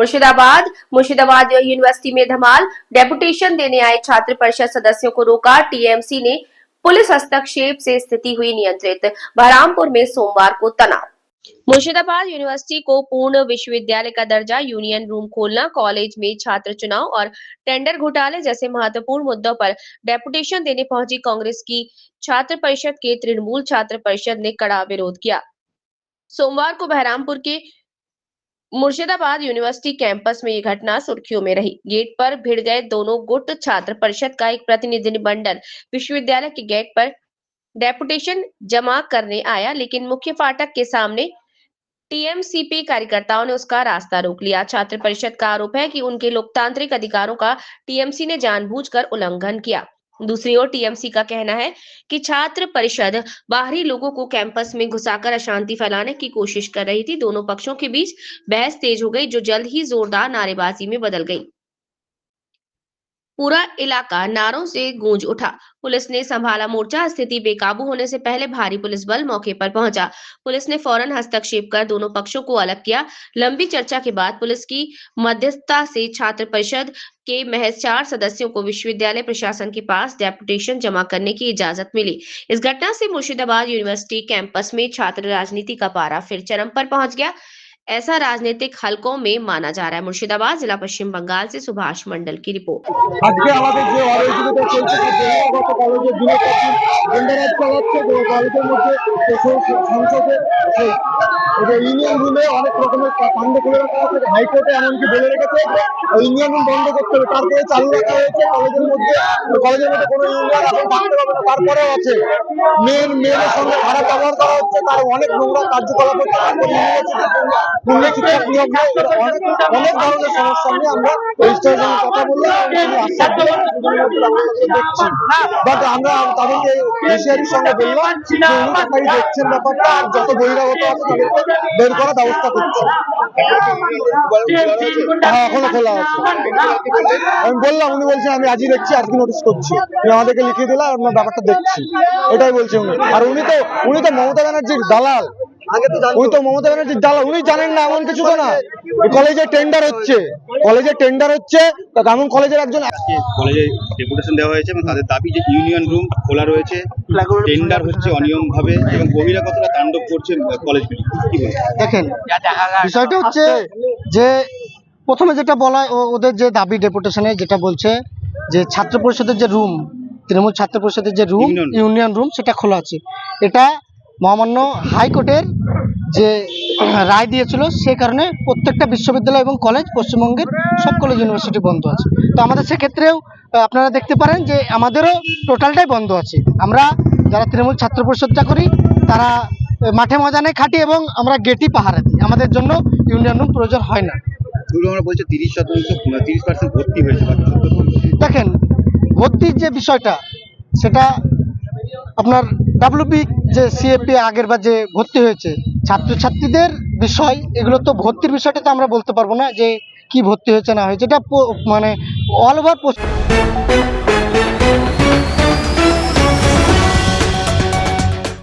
Murshidabad university में धमाल। Deputation देने आए छात्र परिषद सदस्यों को रोका। टीएमसी ने पुलिस हस्तक्षेप से स्थिति हुई नियंत्रित। बहरामपुर में सोमवार को तनाव। मुर्शिदाबाद यूनिवर्सिटी को पूर्ण विश्वविद्यालय का दर्जा, यूनियन रूम खोलना, कॉलेज में छात्र चुनाव और टेंडर घोटाले जैसे महत्वपूर्ण मुद्दों पर डेपुटेशन देने पहुंची कांग्रेस की छात्र परिषद के तृणमूल छात्र परिषद ने कड़ा विरोध किया। सोमवार को बहरामपुर के मुर्शिदाबाद यूनिवर्सिटी कैंपस में ये घटना सुर्खियों में रही। गेट पर भिड़ गए दोनों गुट। छात्र परिषद का एक प्रतिनिधिमंडल विश्वविद्यालय के गेट पर डेपुटेशन जमा करने आया, लेकिन मुख्य फाटक के सामने टीएमसीपी कार्यकर्ताओं ने उसका रास्ता रोक लिया। छात्र परिषद का आरोप है कि उनके लोकतांत्रिक अधिकारों का टीएमसी ने जानबूझकर उल्लंघन किया। दूसरी ओर टीएमसी का कहना है कि छात्र परिषद बाहरी लोगों को कैंपस में घुसाकर अशांति फैलाने की कोशिश कर रही थी। दोनों पक्षों के बीच बहस तेज हो गई, जो जल्द ही जोरदार नारेबाजी में बदल गई। पूरा इलाका नारों से गूंज उठा। पुलिस ने संभाला मोर्चा। स्थिति बेकाबू होने से पहले भारी पुलिस बल मौके पर पहुंचा। पुलिस ने फौरन हस्तक्षेप कर दोनों पक्षों को अलग किया। लंबी चर्चा के बाद पुलिस की मध्यस्थता से छात्र परिषद के महज 4 सदस्यों को विश्वविद्यालय प्रशासन के पास डेपुटेशन जमा करने की इजाजत मिली। इस घटना से मुर्शिदाबाद यूनिवर्सिटी कैंपस में छात्र राजनीति का पारा फिर चरम पर पहुंच गया, ऐसा राजनीतिक हलकों में माना जा रहा है। मुर्शिदाबाद जिला पश्चिम बंगाल से सुभाष मंडल की रिपोर्ट। ইউনিয়ন রুমে অনেক রকমের কাণ্ড করে রাখা হয়েছে, হাইকোর্টে এমনকি বলে রেখেছে ইউনিয়ন রুম বন্ধ করতে হবে, তারপরে চালু রাখা হয়েছে কলেজের মধ্যে কোনো ইউনিয়ন এখন থাকতে পারবে না। তারপরেও আছে মেয়েদের সঙ্গে খারাপ ব্যবহার করা হচ্ছে, তার অনেক নোংরা কার্যকলাপ হচ্ছে। অনেক ধরনের সমস্যা নিয়ে আমরা রেজিস্ট্রারের সঙ্গে কথা বললাম, দেখছি। বাট আমরা তাদেরকে হুঁশিয়ারির সঙ্গে বললাম যে উনি তাই দেখছেন ব্যাপারটা, আর যত বহিরাগত আছে তাদেরকে বের করার ব্যবস্থা করছে। হ্যাঁ, এখনো খোলা আছে। আমি বললাম, উনি বলছেন আমি আজই দেখছি, আজকে নোটিস করছি, তুমি আমাদেরকে লিখিয়ে দিলে আমরা ব্যাপারটা দেখছি, এটাই বলছে উনি। আর উনি তো মমতা ব্যানার্জির দালাল। উনি জানেন না এমন কিছু তো না। কলেজে টেন্ডার হচ্ছে, এমন কলেজের একজন কলেজে ডেপুটেশন দেওয়া হয়েছে এবং তাদের দাবি যে ইউনিয়ন রুম খোলা রয়েছে, টেন্ডার হচ্ছে অনিয়ম ভাবে এবং বহিরাগতরা তাণ্ডব করছে কলেজগুলি। কি বলবেন? দেখেন, বিষয়টা হচ্ছে যে প্রথমে যেটা বলা, ওদের যে দাবি ডেপুটেশনে যেটা বলছে যে ছাত্র পরিষদের যে রুম, তৃণমূল ছাত্র পরিষদের যে রুম, ইউনিয়ন রুম, সেটা খোলা আছে। এটা মহামান্য হাইকোর্টের যে রায় দিয়েছিল, সে কারণে প্রত্যেকটা বিশ্ববিদ্যালয় এবং কলেজ, পশ্চিমবঙ্গের সব কলেজ ইউনিভার্সিটি বন্ধ আছে। তো আমাদের সেক্ষেত্রেও আপনারা দেখতে পারেন যে আমাদেরও টোটালটাই বন্ধ আছে। আমরা যারা তৃণমূল ছাত্র পরিষদটা করি, তারা মাঠে ময়দানে খাটি এবং আমরা গেটই পাহারা দিই। আমাদের জন্য ইউনিয়ন রুম প্রয়োজন হয় না। আমরা বলছি 30% ভর্তি হয়েছে। দেখেন, ভর্তির যে বিষয়টা, সেটা আপনার ডাব্লিউবি যে সিএপি আগের বার যে ভর্তি হয়েছে ছাত্রছাত্রীদের বিষয়, এগুলো তো ভর্তির বিষয়টা তো আমরা বলতে পারবো না যে কি ভর্তি হয়েছে না হয়েছে। এটা মানে অল ওভার